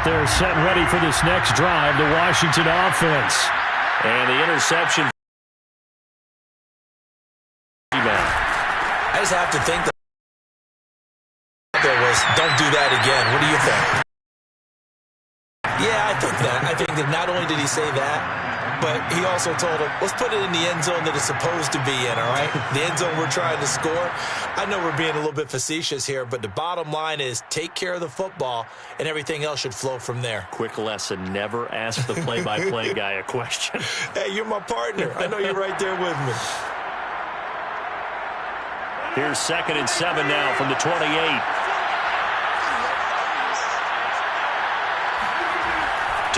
They're set and ready for this next drive, the Washington offense. And the interception. I just have to think that there was, don't do that again. What do you think? Yeah, I think that. I think that not only did he say that, but he also told him, let's put it in the end zone that it's supposed to be in, all right? The end zone we're trying to score. I know we're being a little bit facetious here, but the bottom line is take care of the football, and everything else should flow from there. Quick lesson, never ask the play-by-play guy a question. Hey, you're my partner. I know you're right there with me. Here's 2nd and 7 now from the 28.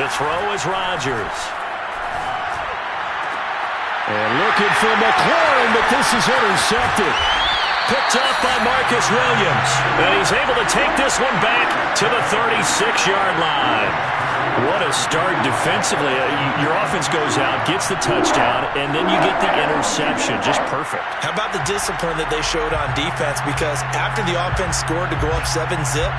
To throw is Rodgers. And looking for McLaurin, but this is intercepted. Picked off by Marcus Williams. And he's able to take this one back to the 36-yard line. What a start defensively. Your offense goes out, gets the touchdown, and then you get the interception. Just perfect. How about the discipline that they showed on defense? Because after the offense scored to go up 7-zip,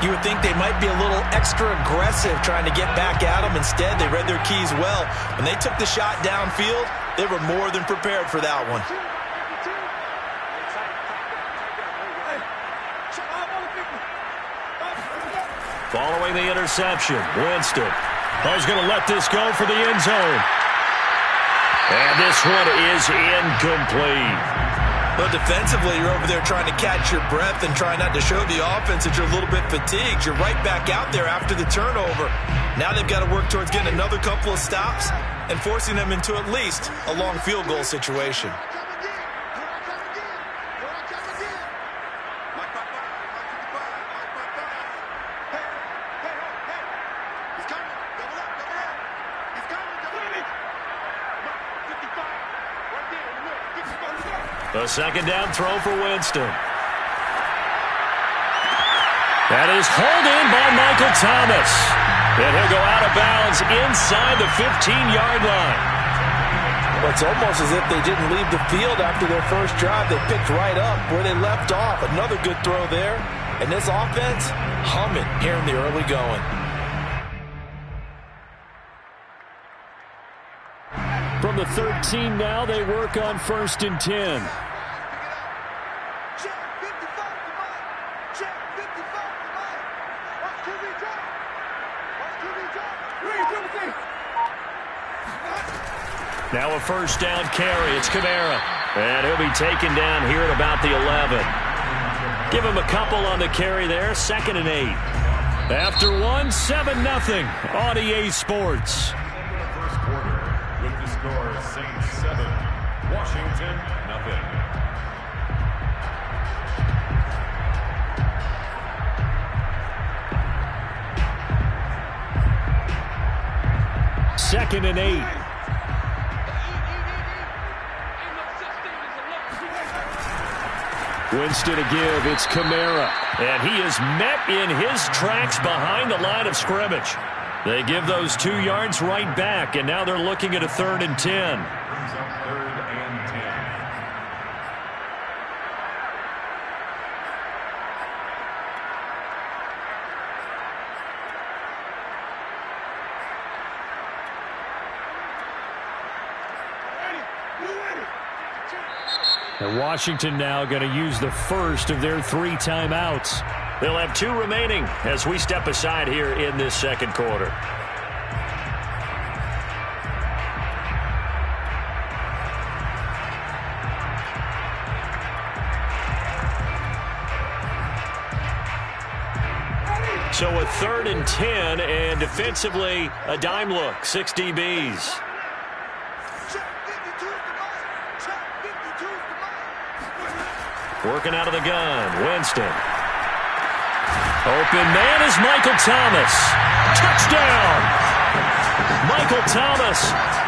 you would think they might be a little extra aggressive trying to get back at them. Instead, they read their keys well. When they took the shot downfield, they were more than prepared for that one. Following the interception, Winston. He's going to let this go for the end zone. And this one is incomplete. But defensively, you're over there trying to catch your breath and try not to show the offense that you're a little bit fatigued. You're right back out there after the turnover. Now they've got to work towards getting another couple of stops and forcing them into at least a long field goal situation. A second down throw for Winston. That is hauled in by Michael Thomas. And he'll go out of bounds inside the 15-yard line. Well, it's almost as if they didn't leave the field after their first drive. They picked right up where they left off. Another good throw there. And this offense, humming here in the early going. From the 13 now, they work on 1st and 10. Now a first down carry. It's Kamara. And he'll be taken down here at about the 11. Give him a couple on the carry there. 2nd and 8. After one, 7-0 on EA Sports. First quarter with the score Saints 7, Washington 0. 2nd and 8. Winston to give. It's Kamara. And he is met in his tracks behind the line of scrimmage. They give those 2 yards right back, and now they're looking at a 3rd and 10. Brings up 3rd and 10. And Washington now going to use the first of their 3 timeouts. They'll have 2 remaining as we step aside here in this second quarter. So a 3rd and 10, and defensively a dime look, 6 DBs. Working out of the gun, Winston. Open man is Michael Thomas. Touchdown! Michael Thomas,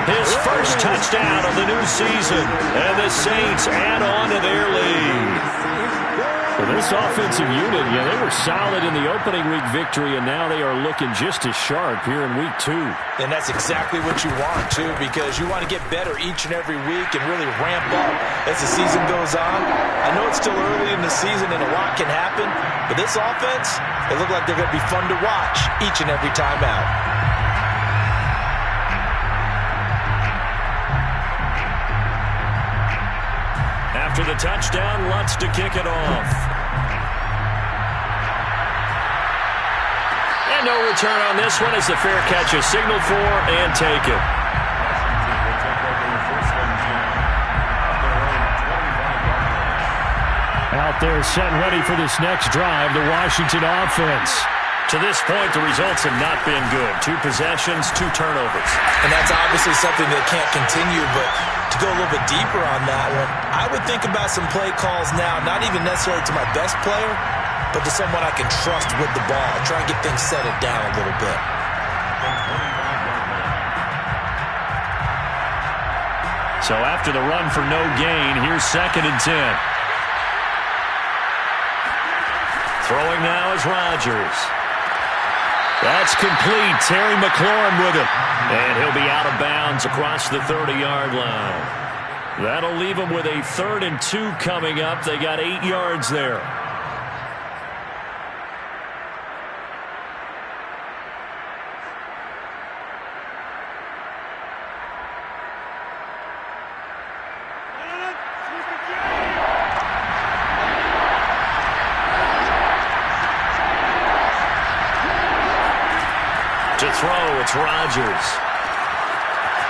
his first touchdown of the new season. And the Saints add on to their lead. Well, this offensive unit, they were solid in the opening week victory, and now they are looking just as sharp here in week 2. And that's exactly what you want, too, because you want to get better each and every week and really ramp up as the season goes on. I know it's still early in the season and a lot can happen, but this offense, they look like they're going to be fun to watch each and every time out. After the touchdown, Lutz to kick it off. And no return on this one as the fair catch is signaled for and taken. Out there set and ready for this next drive, the Washington offense. To this point, the results have not been good. 2 possessions, 2 turnovers. And that's obviously something that can't continue, but to go a little bit deeper on that one, I would think about some play calls now, not even necessarily to my best player, but to someone I can trust with the ball. Try and get things settled down a little bit. So after the run for no gain, here's 2nd and 10. Throwing now is Rodgers. That's complete. Terry McLaurin with it. And he'll be out of bounds across the 30-yard line. That'll leave him with a 3rd and 2 coming up. They got 8 yards there. To throw, it's Rodgers.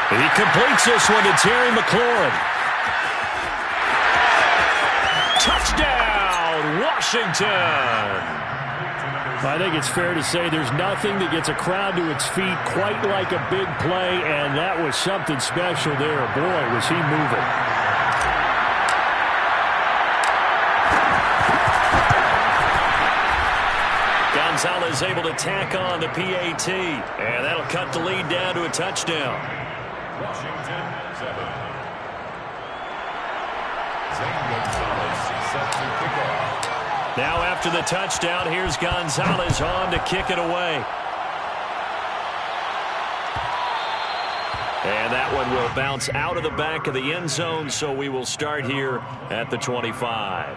He completes this one to Terry McLaurin. Touchdown, Washington! I think it's fair to say there's nothing that gets a crowd to its feet quite like a big play, and that was something special there. Boy, was he moving. Gonzalez able to tack on the PAT, and that'll cut the lead down to a touchdown. Washington 7. Zane Gonzalez set to kick off. Now after the touchdown, here's Gonzalez on to kick it away. And that one will bounce out of the back of the end zone, so we will start here at the 25.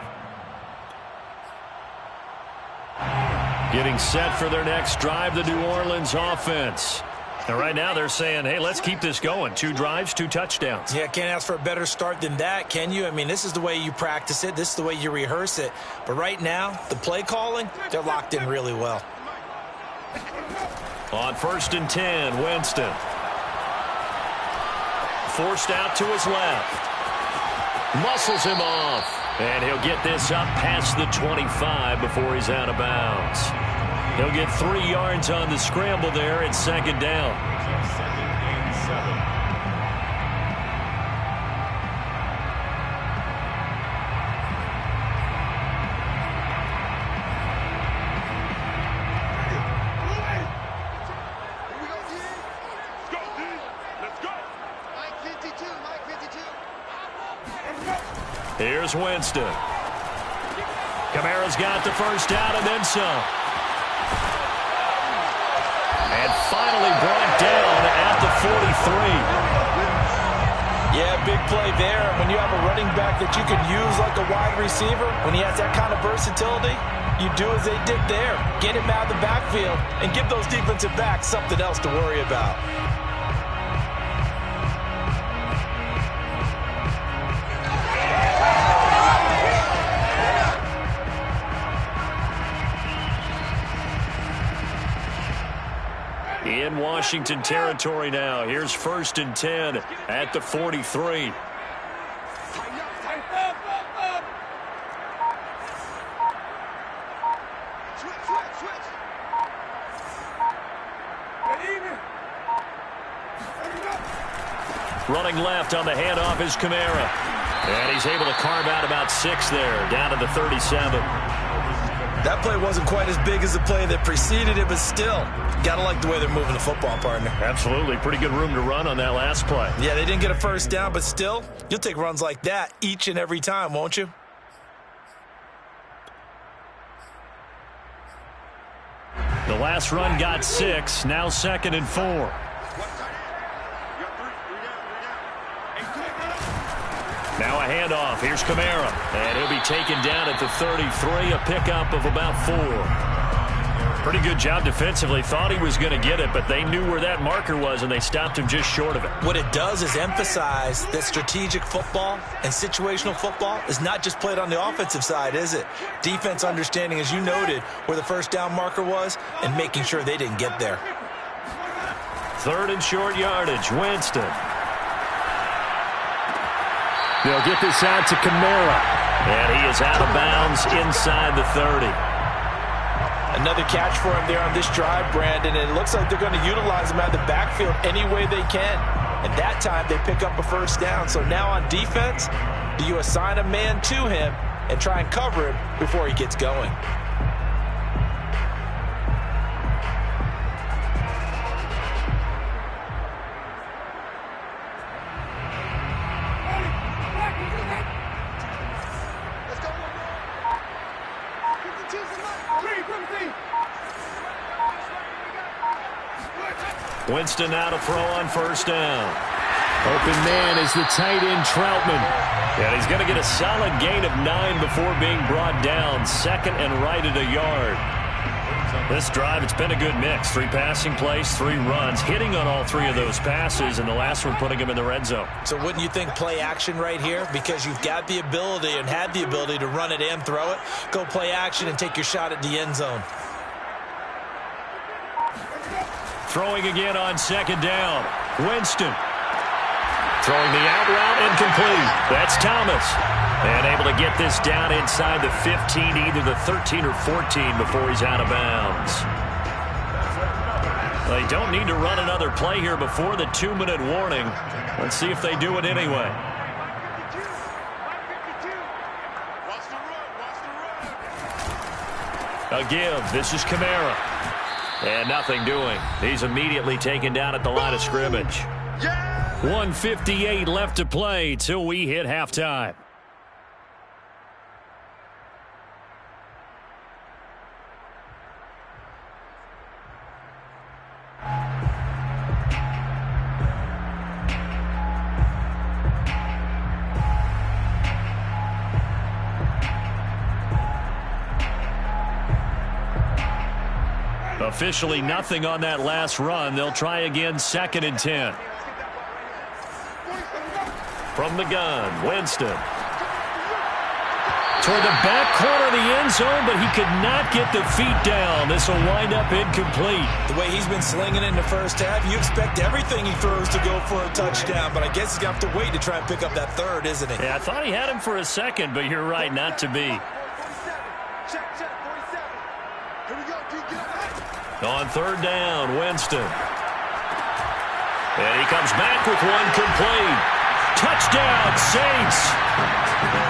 Getting set for their next drive, the New Orleans offense. And right now they're saying, hey, let's keep this going. 2 drives, 2 touchdowns. Yeah, can't ask for a better start than that, can you? I mean, this is the way you practice it. This is the way you rehearse it. But right now, the play calling, they're locked in really well. On 1st and 10, Winston. Forced out to his left. Muscles him off. And he'll get this up past the 25 before he's out of bounds. He'll get 3 yards on the scramble there at 2nd down. 2nd and 7. Here's Winston. Kamara's got the first down and then some. And finally brought down at the 43. Yeah, big play there. When you have a running back that you can use like a wide receiver, when he has that kind of versatility, you do as they did there. Get him out of the backfield and give those defensive backs something else to worry about. In Washington territory now. Here's 1st and 10 at the 43. Running left on the handoff is Kamara. And he's able to carve out about 6 there, down to the 37. That play wasn't quite as big as the play that preceded it, but still, got to like the way they're moving the football, partner. Absolutely. Pretty good room to run on that last play. Yeah, they didn't get a first down, but still, you'll take runs like that each and every time, won't you? Last run got 6. Now 2nd and 4. Now a handoff. Here's Kamara. And he'll be taken down at the 33. A pickup of about 4. Pretty good job defensively. Thought he was going to get it, but they knew where that marker was, and they stopped him just short of it. What it does is emphasize that strategic football and situational football is not just played on the offensive side, is it? Defense understanding, as you noted, where the first down marker was and making sure they didn't get there. 3rd and short yardage. Winston. They'll get this out to Kamara. And he is out of bounds inside the 30. Another catch for him there on this drive, Brandon, and it looks like they're going to utilize him out of the backfield any way they can. And that time they pick up a first down. So now on defense, do you assign a man to him and try and cover him before he gets going? Winston now to throw on first down. Open man is the tight end, Troutman. And he's going to get a solid gain of 9 before being brought down. 2nd and right at a yard. This drive, it's been a good mix. 3 passing plays, 3 runs, hitting on all 3 of those passes, and the last one putting him in the red zone. So wouldn't you think play action right here? Because you've got the ability and had the ability to run it and throw it. Go play action and take your shot at the end zone. Throwing again on 2nd down. Winston. Throwing the out route incomplete. That's Thomas. And able to get this down inside the 15, either the 13 or 14 before he's out of bounds. They don't need to run another play here before the 2-minute warning. Let's see if they do it anyway. A give. This is Kamara. And nothing doing. He's immediately taken down at the line of scrimmage. 1:58 left to play till we hit halftime. Officially nothing on that last run. They'll try again 2nd and 10. From the gun, Winston. Toward the back corner of the end zone, but he could not get the feet down. This will wind up incomplete. The way he's been slinging in the first half, you expect everything he throws to go for a touchdown, but I guess he's going to have to wait to try and pick up that 3rd, isn't he? Yeah, I thought he had him for a second, but you're right, not to be. On 3rd down, Winston. And he comes back with one complete. Touchdown, Saints.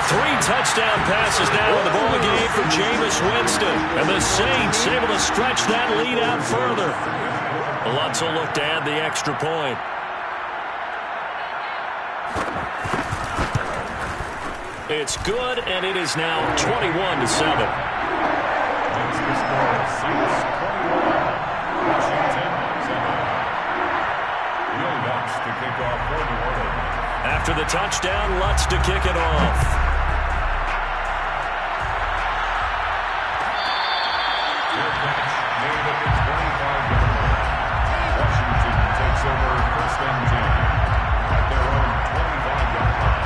3 touchdown passes now in the ball game for Jameis Winston. And the Saints able to stretch that lead out further. Lutz will look to add the extra point. It's good, and it is now 21-7. After the touchdown, Lutz to kick it off. Washington takes over 1st and 10 at their own 25-yard line.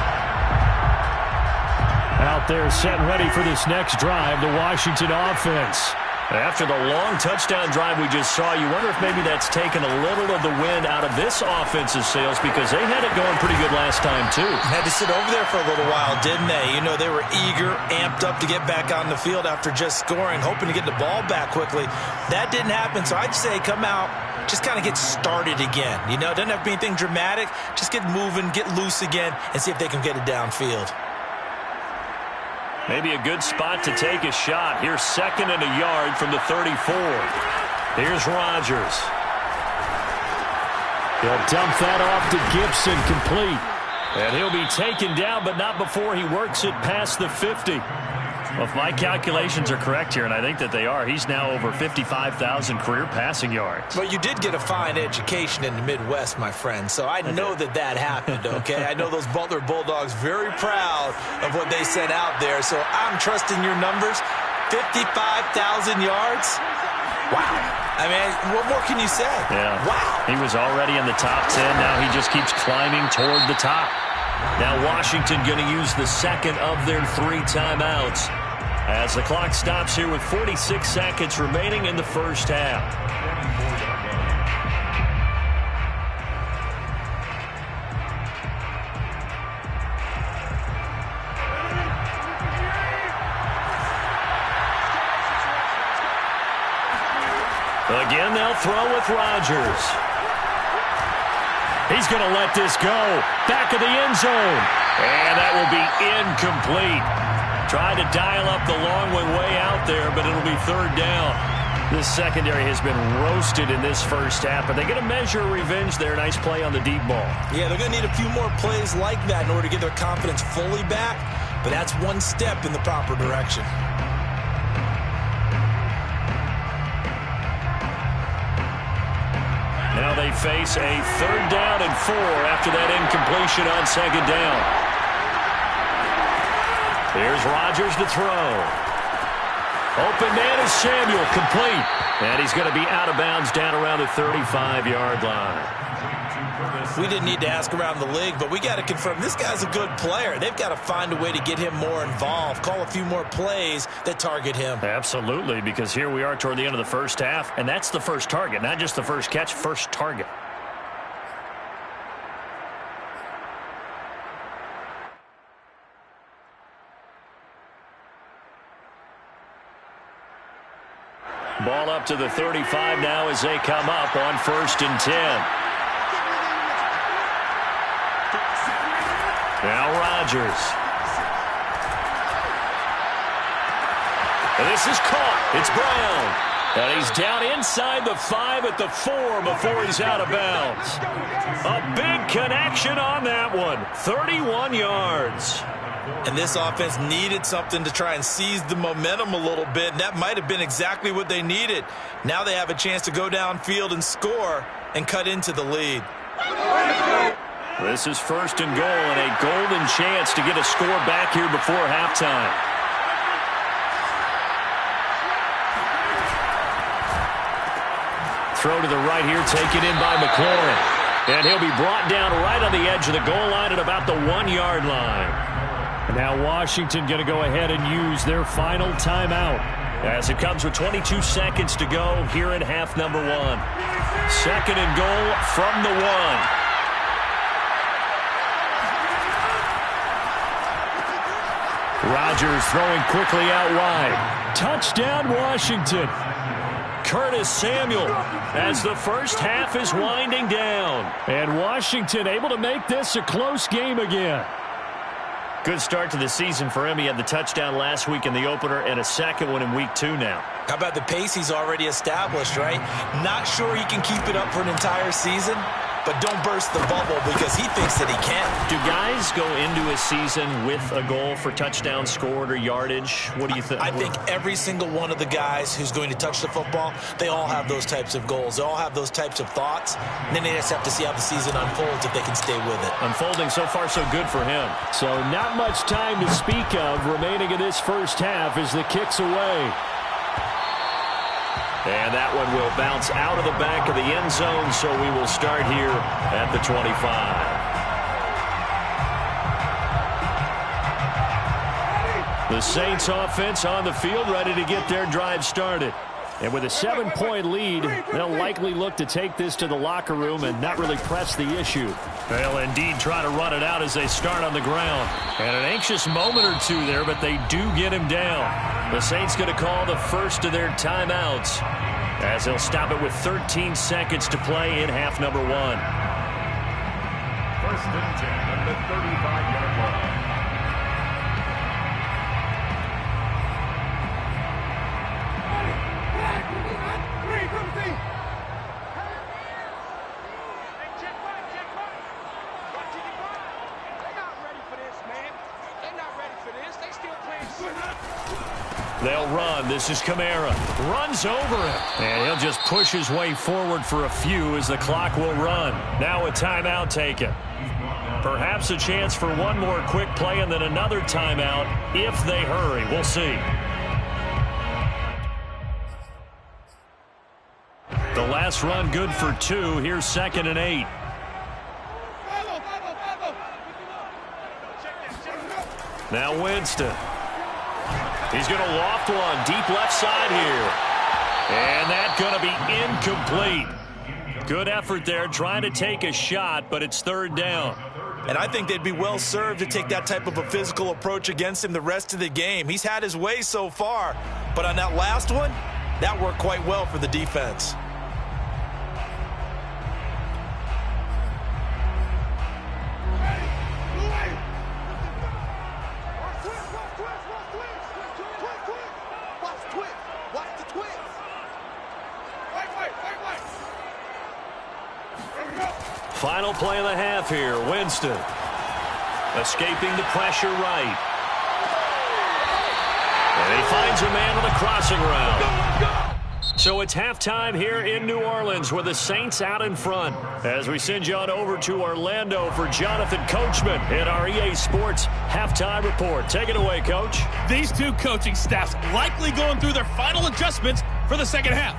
Out there set ready for this next drive, the Washington offense. After the long touchdown drive we just saw, you wonder if maybe that's taken a little of the wind out of this offense's sails, because they had it going pretty good last time, too. Had to sit over there for a little while, didn't they? You know, they were eager, amped up to get back on the field after just scoring, hoping to get the ball back quickly. That didn't happen, so I'd say come out, just kind of get started again. You know, doesn't have to be anything dramatic. Just get moving, get loose again, and see if they can get it downfield. Maybe a good spot to take a shot. Here's 2nd and a yard from the 34. Here's Rodgers. He'll dump that off to Gibson, complete. And he'll be taken down, but not before he works it past the 50. Well, if my calculations are correct here, and I think that they are, he's now over 55,000 career passing yards. But you did get a fine education in the Midwest, my friend, so I know that happened, okay? I know those Butler Bulldogs very proud of what they sent out there, so I'm trusting your numbers. 55,000 yards? Wow. I mean, what more can you say? Yeah. Wow. He was already in the top 10. Now he just keeps climbing toward the top. Now Washington going to use the second of their 3 timeouts as the clock stops here with 46 seconds remaining in the first half. Again, they'll throw with Rodgers. He's going to let this go. Back of the end zone. And that will be incomplete. Tried to dial up the long one way out there, but it'll be third down. This secondary has been roasted in this first half, but they're going to measure revenge there. Nice play on the deep ball. Yeah, they're going to need a few more plays like that in order to get their confidence fully back, but that's one step in the proper direction. Now they face a third down and 4 after that incompletion on second down. Here's Rodgers to throw. Open man is Samuel, complete. And he's going to be out of bounds down around the 35-yard line. We didn't need to ask around the league, but we got to confirm this guy's a good player. They've got to find a way to get him more involved, call a few more plays that target him. Absolutely, because here we are toward the end of the first half, and that's the first target, not just the first catch, first target. Ball up to the 35 now as they come up on 1st and 10. Now Rodgers. And this is caught. It's Brown. And he's down inside the 5 at the 4 before he's out of bounds. A big connection on that one. 31 yards. And this offense needed something to try and seize the momentum a little bit, and that might have been exactly what they needed. Now they have a chance to go downfield and score and cut into the lead. This is 1st and goal and a golden chance to get a score back here before halftime. Throw to the right here, taken in by McLaurin. And he'll be brought down right on the edge of the goal line at about the 1-yard line. And now Washington going to go ahead and use their final timeout. As it comes with 22 seconds to go here in half number 1. 2nd and goal from the 1. Rodgers throwing quickly out wide. Touchdown, Washington. Curtis Samuel as the first half is winding down. And Washington able to make this a close game again. Good start to the season for him. He had the touchdown last week in the opener and a second one in week 2 now. How about the pace he's already established, right? Not sure he can keep it up for an entire season, but don't burst the bubble because he thinks that he can. Do guys go into a season with a goal for touchdown scored or yardage? What do you think? I think every single one of the guys who's going to touch the football, they all have those types of goals. They all have those types of thoughts. And then they just have to see how the season unfolds if they can stay with it. Unfolding so far so good for him. So not much time to speak of remaining in this first half as the kick's away. And that one will bounce out of the back of the end zone, so we will start here at the 25. The Saints offense on the field ready to get their drive started. And with a 7-point lead, they'll likely look to take this to the locker room and not really press the issue. They'll indeed try to run it out as they start on the ground. And an anxious moment or two there, but they do get him down. The Saints going to call the first of their timeouts as they'll stop it with 13 seconds to play in half number 1. 1st and 10 at the 35-yard line. They'll run. This is Kamara. Runs over him. And he'll just push his way forward for a few as the clock will run. Now a timeout taken. Perhaps a chance for one more quick play and then another timeout if they hurry. We'll see. The last run good for 2. Here's 2nd and 8. Now Winston. He's going to loft one deep left side here. And that's going to be incomplete. Good effort there trying to take a shot, but it's 3rd down. And I think they'd be well served to take that type of a physical approach against him the rest of the game. He's had his way so far, but on that last one, that worked quite well for the defense. Final play of the half here. Winston escaping the pressure right. And he finds a man on the crossing route. So it's halftime here in New Orleans with the Saints out in front. As we send you on over to Orlando for Jonathan Coachman in our EA Sports Halftime Report. Take it away, Coach. These two coaching staffs likely going through their final adjustments for the second half.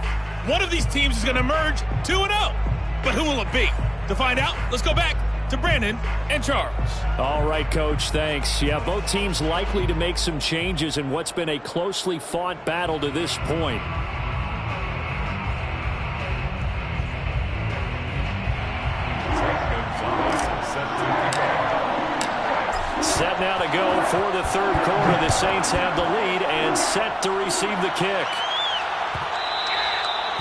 One of these teams is going to emerge 2-0. But who will it be? To find out, let's go back to Brandon and Charles. All right, Coach, thanks. Yeah, both teams likely to make some changes in what's been a closely fought battle to this point. Set now to go for the 3rd quarter. The Saints have the lead and set to receive the kick.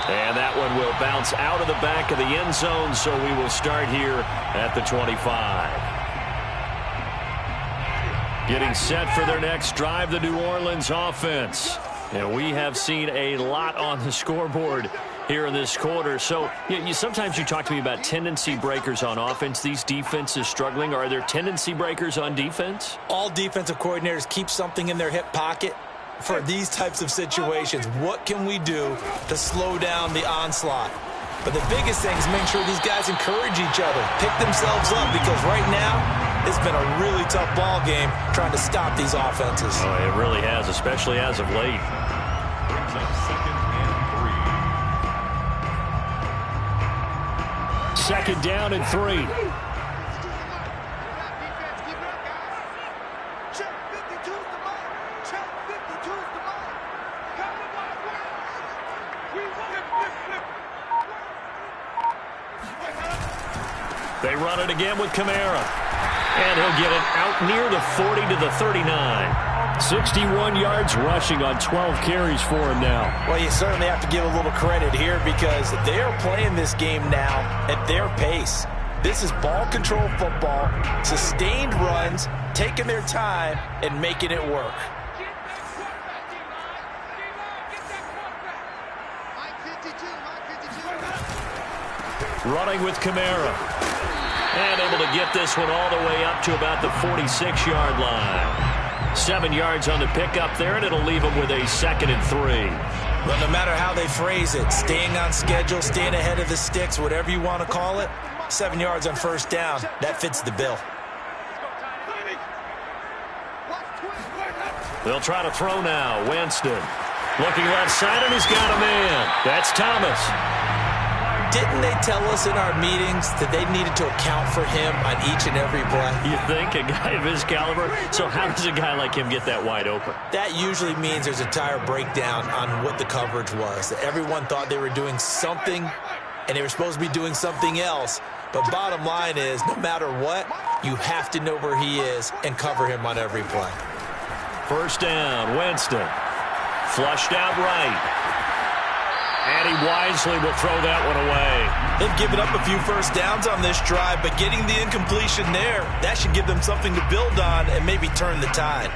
And that one will bounce out of the back of the end zone, so we will start here at the 25. Getting set for their next drive, the New Orleans offense. And we have seen a lot on the scoreboard here in this quarter. So sometimes you talk to me about tendency breakers on offense. These defenses struggling. Are there tendency breakers on defense? All defensive coordinators keep something in their hip pocket for these types of situations. What can we do to slow down the onslaught? But the biggest thing is make sure these guys encourage each other, pick themselves up, because right now it's been a really tough ball game trying to stop these offenses. Oh, it really has, especially as of late. Brings up 2nd and 3. 2nd down and 3. They run it again with Kamara. And he'll get it out near the 40 to the 39. 61 yards rushing on 12 carries for him now. Well, you certainly have to give a little credit here because they are playing this game now at their pace. This is ball control football, sustained runs, taking their time, and making it work. Running with Kamara. And able to get this one all the way up to about the 46-yard line. 7 yards on the pickup there, and it'll leave them with a 2nd and 3. Well, no matter how they phrase it, staying on schedule, staying ahead of the sticks, whatever you want to call it, 7 yards on 1st down, that fits the bill. They'll try to throw now. Winston looking left side, and he's got a man. That's Thomas. Didn't they tell us in our meetings that they needed to account for him on each and every play? You think? A guy of his caliber? So how does a guy like him get that wide open? That usually means there's a tire breakdown on what the coverage was. That everyone thought they were doing something, and they were supposed to be doing something else. But bottom line is, no matter what, you have to know where he is and cover him on every play. 1st down, Winston. Flushed out right. And he wisely will throw that one away. They've given up a few 1st downs on this drive, but getting the incompletion there, that should give them something to build on and maybe turn the tide.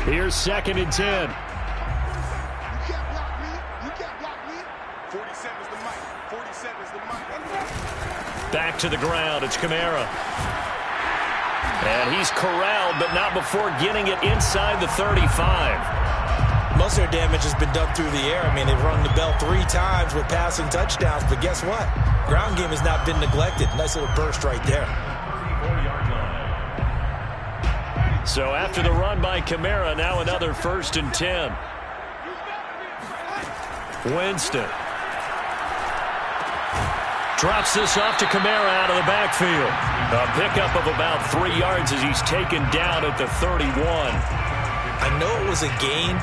Here's 2nd and 10. back to the ground. It's Kamara. And he's corralled, but not before getting it inside the 35. Most of their damage has been done through the air. I mean, they've rung the bell 3 times with passing touchdowns, but guess what? Ground game has not been neglected. Nice little burst right there. So after the run by Kamara, now another 1st and 10. Winston drops this off to Kamara out of the backfield. A pickup of about 3 yards as he's taken down at the 31. I know it was a gain,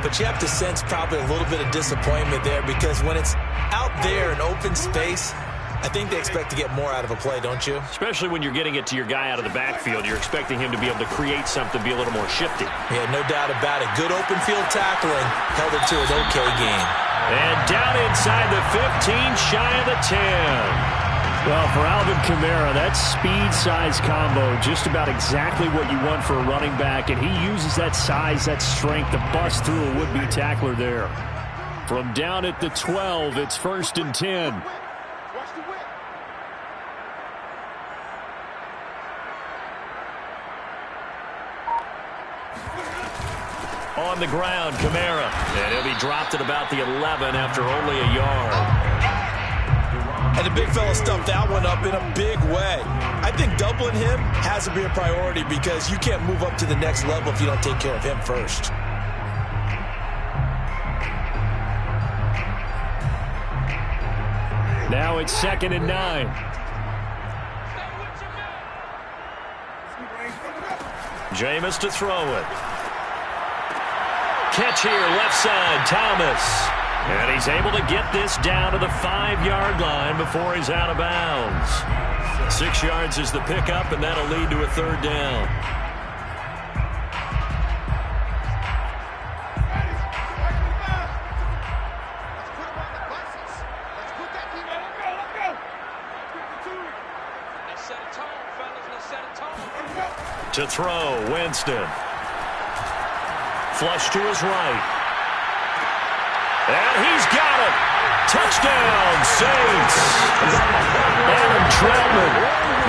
but you have to sense probably a little bit of disappointment there because when it's out there in open space, I think they expect to get more out of a play, don't you? Especially when you're getting it to your guy out of the backfield. You're expecting him to be able to create something, be a little more shifty. Yeah, no doubt about it. Good open field tackling held it to an okay gain. And down inside the 15, shy of the 10. Well, for Alvin Kamara, that speed-size combo, just about exactly what you want for a running back, and he uses that size, that strength to bust through a would-be tackler there. From down at the 12, it's 1st and 10. On the ground, Kamara. And he'll be dropped at about the 11 after only a yard. And the big fella stuffed that one up in a big way. I think doubling him has to be a priority because you can't move up to the next level if you don't take care of him first. Now it's 2nd and 9. Jameis to throw it. Catch here, left side, Thomas. And he's able to get this down to the 5-yard line before he's out of bounds. 6 yards is the pickup, and that'll lead to a 3rd down. To throw, Winston. Flush to his right. And he's got it. Touchdown, Saints. Adam Troutman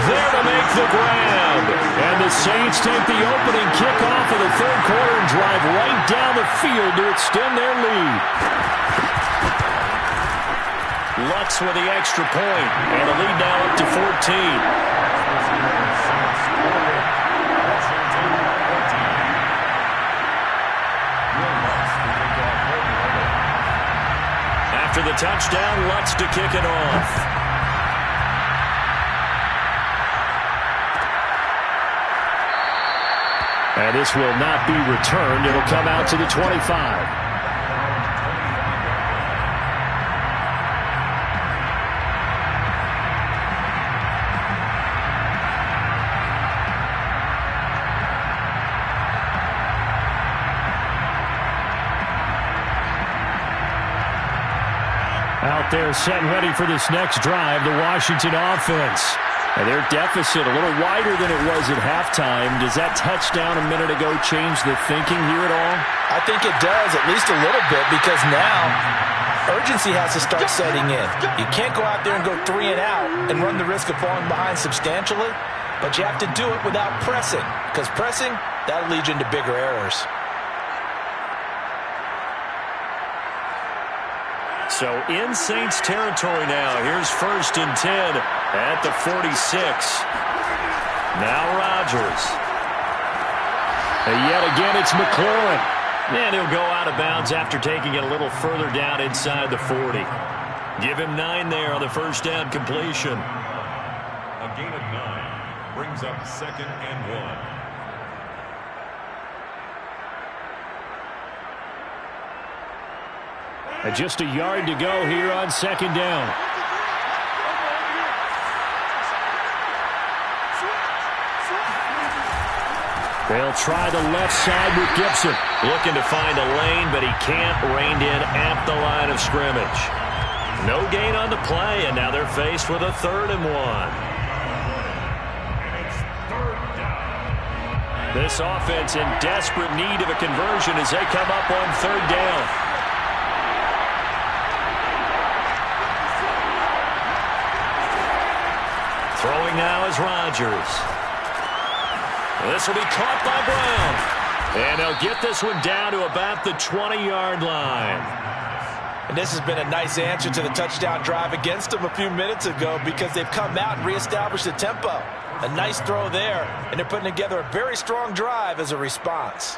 there to make the grab. And the Saints take the opening kickoff of the 3rd quarter and drive right down the field to extend their lead. Lutz with the extra point, and the lead now up to 14. After the touchdown, Lutz to kick it off. And this will not be returned. It'll come out to the 25. Out there set and ready for this next drive, the Washington offense. And their deficit a little wider than it was at halftime. Does that touchdown a minute ago change the thinking here at all? I think it does, at least a little bit, because now urgency has to start setting in. You can't go out there and go 3 and out and run the risk of falling behind substantially, but you have to do it without pressing, because pressing, that'll lead you into bigger errors. So in Saints territory now. Here's 1st and 10 at the 46. Now Rodgers. And yet again, it's McLaurin. And he'll go out of bounds after taking it a little further down inside the 40. Give him 9 there on the 1st down completion. A gain of 9 brings up 2nd and 1. And just a yard to go here on 2nd down. They'll try the left side with Gibson. Looking to find a lane, but he can't. Reined in at the line of scrimmage. No gain on the play, and now they're faced with a 3rd and 1. This offense in desperate need of a conversion as they come up on 3rd down. is Rodgers. This will be caught by Brown. And they'll get this one down to about the 20-yard line. And this has been a nice answer to the touchdown drive against them a few minutes ago because they've come out and reestablished the tempo. A nice throw there, and they're putting together a very strong drive as a response.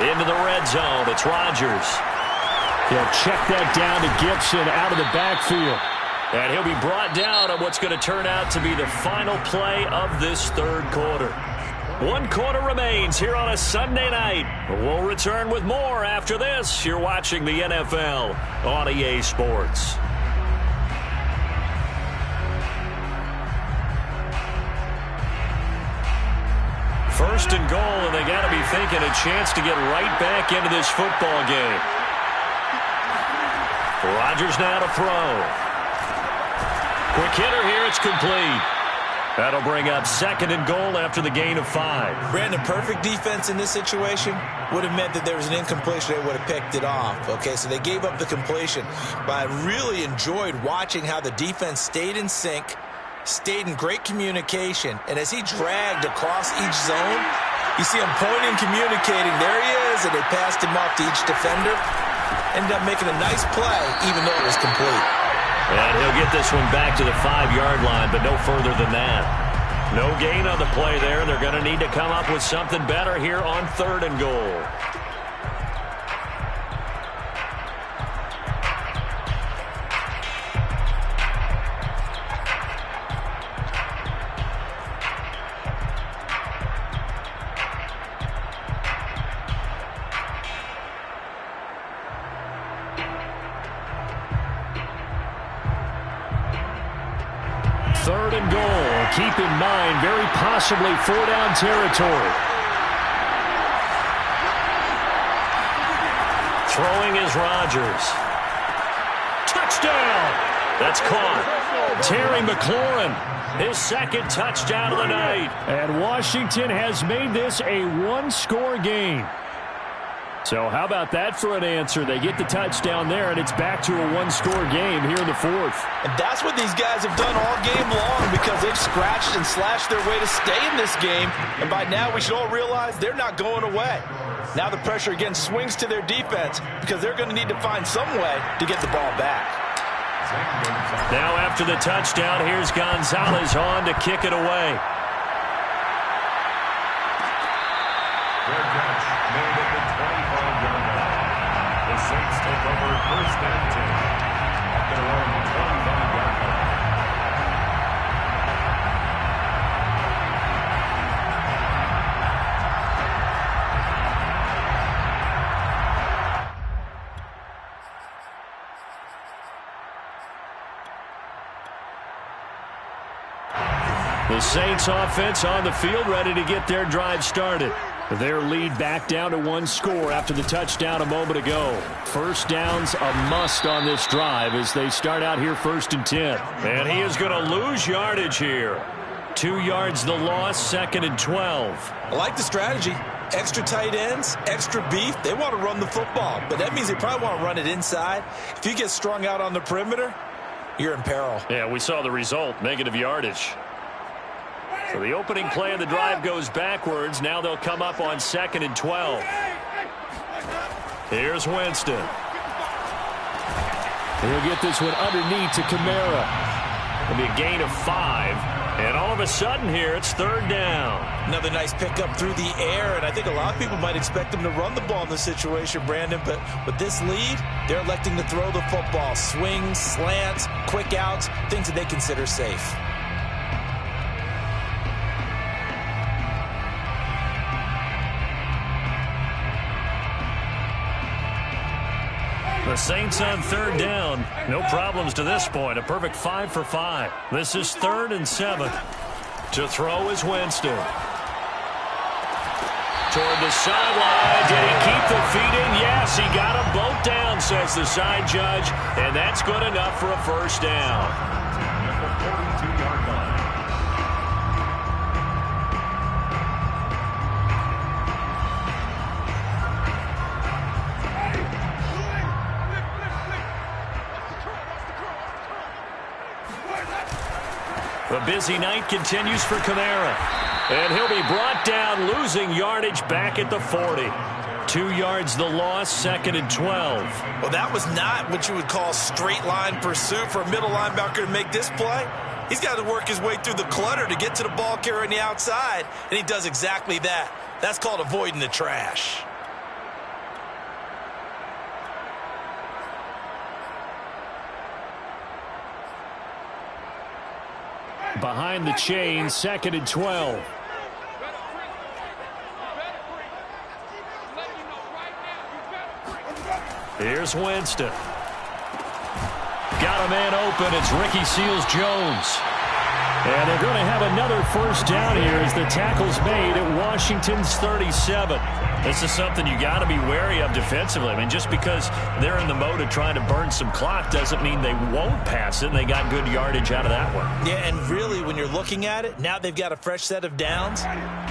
Into the red zone, it's Rodgers. He'll check that down to Gibson out of the backfield. And he'll be brought down on what's going to turn out to be the final play of this third quarter. 1 quarter remains here on a Sunday night. We'll return with more after this. You're watching the NFL on EA Sports. First and goal, and they got to be thinking a chance to get right back into this football game. Rodgers now to throw. Quick hitter here, it's complete. That'll bring up second and goal after the gain of 5. Brandon, perfect defense in this situation would have meant that there was an incompletion. They would have picked it off. Okay, so they gave up the completion. But I really enjoyed watching how the defense stayed in sync, stayed in great communication, and as he dragged across each zone, you see him pointing, communicating. There he is, and they passed him off to each defender. Ended up making a nice play, even though it was complete. And he'll get this one back to the 5-yard line, but no further than that. No gain on the play there. They're going to need to come up with something better here on third and goal. Third and goal. Keep in mind, very possibly 4-down territory. Throwing is Rodgers. Touchdown! That's caught. Terry McLaurin, his second touchdown of the night. And Washington has made this a one-score game. So how about that for an answer? They get the touchdown there, and it's back to a one-score game here in the fourth. And that's what these guys have done all game long because they've scratched and slashed their way to stay in this game. And by now, we should all realize they're not going away. Now the pressure again swings to their defense because they're going to need to find some way to get the ball back. Now after the touchdown, here's Gonzalez on to kick it away. Fair catch made at the 25-yard line. The Saints take over first and 10 at their own 25-yard line. The Saints offense on the field, ready to get their drive started. Their lead back down to one score after the touchdown a moment ago. First down's a must on this drive as they start out here 1st and 10. And he is going to lose yardage here. 2 yards the loss, 2nd and 12. I like the strategy. Extra tight ends, extra beef. They want to run the football, but that means they probably want to run it inside. If you get strung out on the perimeter, you're in peril. Yeah, we saw the result, negative yardage. So the opening play of the drive goes backwards. Now they'll come up on 2nd and 12. Here's Winston. He'll get this one underneath to Kamara. It'll be a gain of 5. And all of a sudden here, it's 3rd down. Another nice pickup through the air, and I think a lot of people might expect them to run the ball in this situation, Brandon, but with this lead, they're electing to throw the football. Swings, slants, quick outs, things that they consider safe. The Saints on 3rd down. No problems to this point. A perfect 5 for 5. This is 3rd and 7. To throw is Winston. Toward the sideline. Did he keep the feet in? Yes, he got them both down, says the side judge. And that's good enough for a first down. At the 42-yard line. A busy night continues for Kamara. And he'll be brought down, losing yardage back at the 40. 2 yards the loss, 2nd and 12. Well, that was not what you would call straight line pursuit for a middle linebacker to make this play. He's got to work his way through the clutter to get to the ball carrier on the outside, and he does exactly that. That's called avoiding the trash. Behind the chain, 2nd and 12. Here's Winston. Got a man open. It's Ricky Seals-Jones. And they're going to have another first down here as the tackle's made at Washington's 37. This is something you got to be wary of defensively. I mean, just because they're in the mode of trying to burn some clock doesn't mean they won't pass it. And they got good yardage out of that one. Yeah, and really, when you're looking at it, now they've got a fresh set of downs.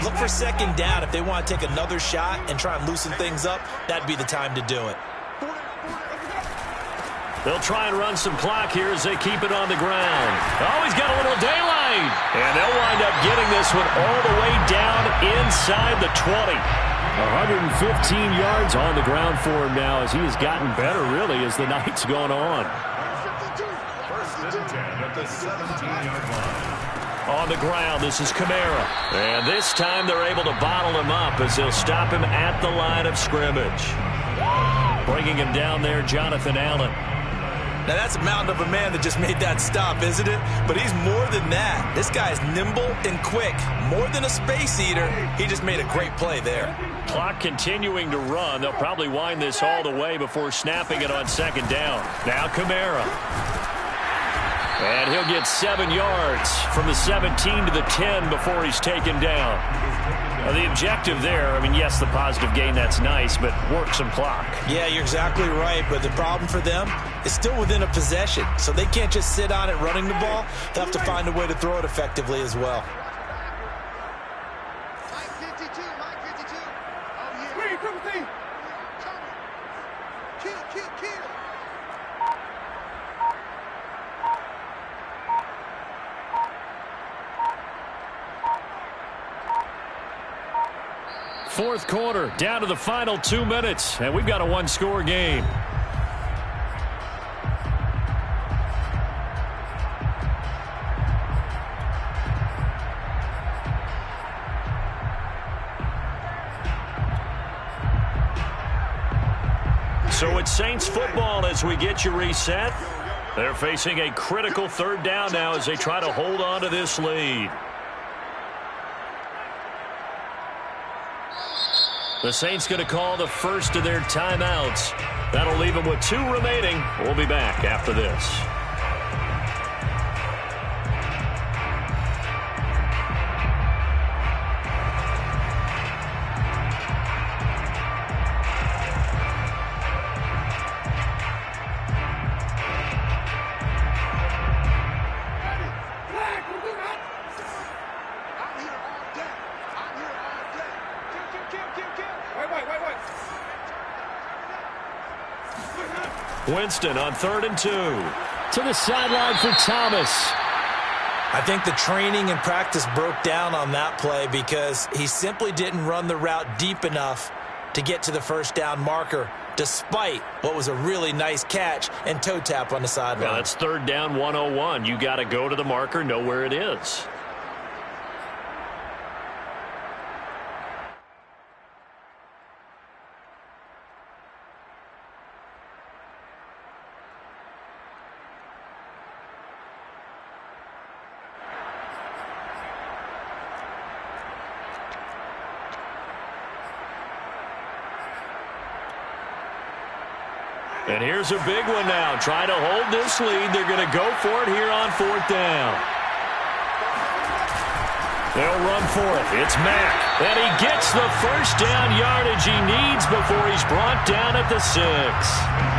Look for 2nd down. If they want to take another shot and try and loosen things up, that'd be the time to do it. They'll try and run some clock here as they keep it on the ground. Oh, he's got a little daylight. And they'll wind up getting this one all the way down inside the 20. 115 yards on the ground for him now as he has gotten better, really, as the night's gone on. 1st and 10 at the 17-yard line. On the ground, this is Kamara. And this time they're able to bottle him up as they'll stop him at the line of scrimmage. Bringing him down there, Jonathan Allen. Now, that's a mountain of a man that just made that stop, isn't it? But he's more than that. This guy's nimble and quick. More than a space eater. He just made a great play there. Clock continuing to run. They'll probably wind this all the way before snapping it on 2nd down. Now Kamara. And he'll get 7 yards from the 17 to the 10 before he's taken down. The objective there, I mean, yes, the positive gain, that's nice, but work some clock. Yeah, you're exactly right, but the problem for them is still within a possession, so they can't just sit on it running the ball. They'll have to find a way to throw it effectively as well. Fourth quarter, down to the final 2 minutes, and we've got a one-score game. So it's Saints football as we get you reset. They're facing a critical 3rd down now as they try to hold on to this lead. The Saints going to call the first of their timeouts. That'll leave them with 2 remaining. We'll be back after this. Winston on 3rd and 2. To the sideline for Thomas. I think the training and practice broke down on that play because he simply didn't run the route deep enough to get to the 1st down marker, despite what was a really nice catch and toe tap on the sideline. Yeah, that's 3rd down 101. You got to go to the marker, know where it is. And here's a big one now. Trying to hold this lead. They're going to go for it here on 4th down. They'll run for it. It's Mack. And he gets the 1st down yardage he needs before he's brought down at the 6.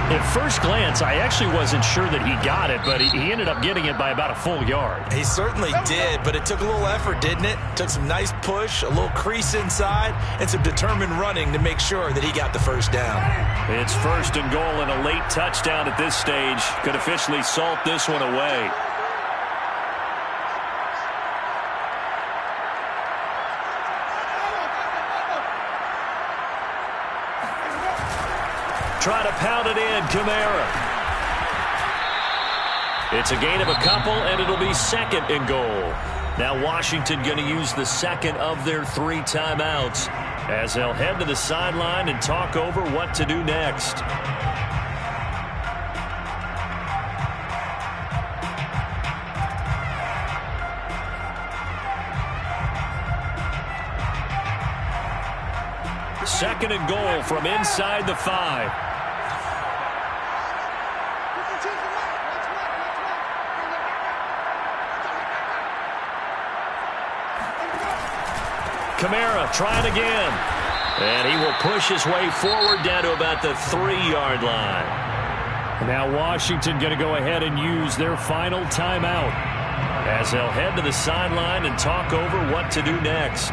At first glance, I actually wasn't sure that he got it, but he ended up getting it by about a full yard. He certainly did, but it took a little effort, didn't it? Took some nice push, a little crease inside, and some determined running to make sure that he got the 1st down. It's 1st and goal and a late touchdown at this stage. Could officially salt this one away. try to pound it in. Kamara. It's a gain of a couple, and it'll be second and goal. Now Washington going to use the second of their 3 timeouts as they'll head to the sideline and talk over what to do next. Second and goal from inside the 5. Kamara trying again. And he will push his way forward down to about the 3-yard line. Now Washington going to go ahead and use their final timeout as they'll head to the sideline and talk over what to do next.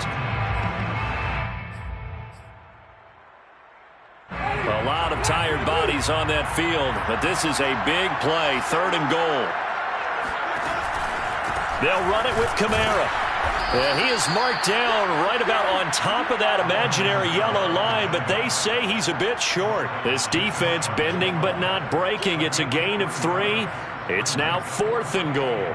A lot of tired bodies on that field, but this is a big play, 3rd and goal. They'll run it with Kamara. And he is marked down right about on top of that imaginary yellow line, but they say he's a bit short. This defense bending but not breaking. It's a gain of 3. It's now 4th and goal.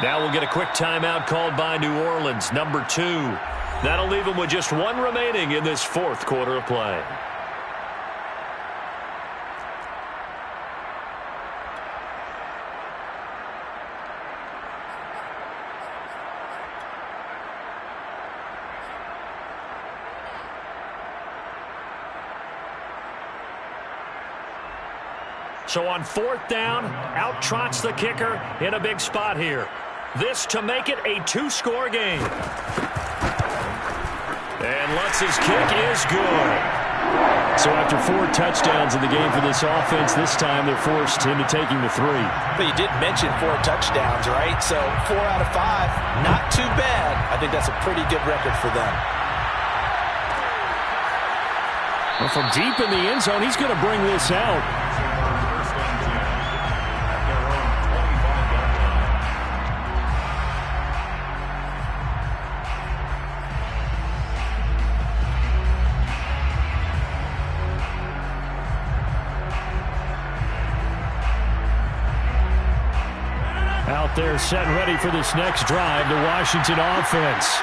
Now we'll get a quick timeout called by New Orleans, number 2. That'll leave them with just 1 remaining in this 4th quarter of play. So on 4th down, out trots the kicker in a big spot here. This to make it a 2-score game. And Lutz's kick is good. So after 4 touchdowns in the game for this offense, this time they're forced into taking the 3. But you did mention 4 touchdowns, right? So 4 out of 5, not too bad. I think that's a pretty good record for them. Well, from deep in the end zone, he's going to bring this out. Out there set and ready for this next drive, the Washington offense.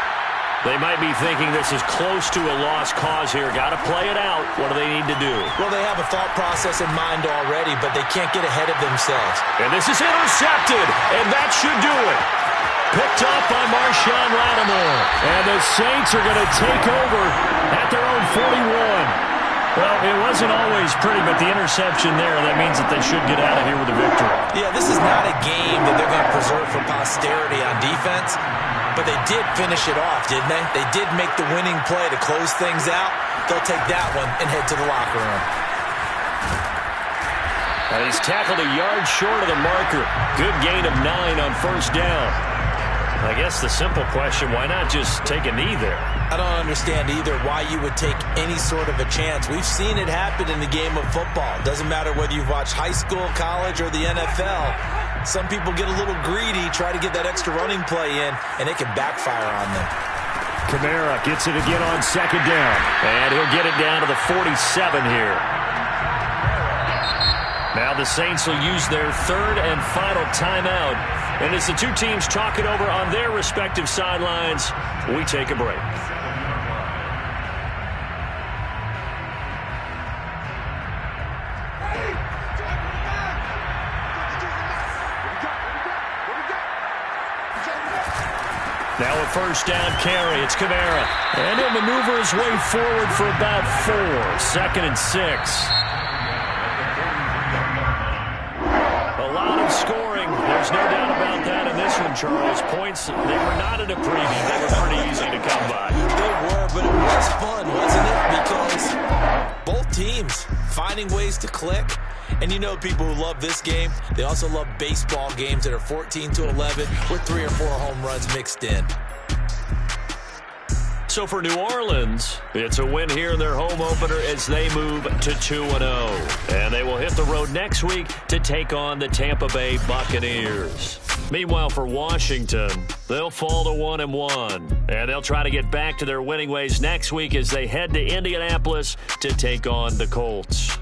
They might be thinking this is close to a lost cause here. Got to play it out. What do they need to do? Well, they have a thought process in mind already, but they can't get ahead of themselves. And this is intercepted, and that should do it. Picked up by Marshawn Lattimore. And the Saints are going to take over at their own 41. Well, it wasn't always pretty, but the interception there, that means that they should get out of here with a victory. Yeah, this is not a game that they're going to preserve for posterity on defense, but they did finish it off, didn't they? They did make the winning play to close things out. They'll take that one and head to the locker room. And he's tackled a yard short of the marker. Good gain of 9 on 1st down. I guess the simple question, why not just take a knee there? I don't understand either why you would take any sort of a chance. We've seen it happen in the game of football. Doesn't matter whether you've watched high school, college, or the NFL. Some people get a little greedy, try to get that extra running play in, and it can backfire on them. Kamara gets it again on 2nd down. And he'll get it down to the 47 here. Now the Saints will use their 3rd and final timeout. And as the 2 teams talk it over on their respective sidelines, we take a break. Now a 1st down carry. It's Kamara. And he'll maneuver his way forward for about 4. 2nd and 6. A lot of scoring. There's no doubt about that in this one, Charles. Points, they were not in a preview. They were pretty easy to come by. They were, but it was fun, wasn't it? teams finding ways to click. And you know people who love this game, they also love baseball games that are 14-11 with 3 or 4 home runs mixed in. So for New Orleans, it's a win here in their home opener as they move to 2-0. And they will hit the road next week to take on the Tampa Bay Buccaneers. Meanwhile, for Washington, they'll fall to 1-1. And they'll try to get back to their winning ways next week as they head to Indianapolis to take on the Colts.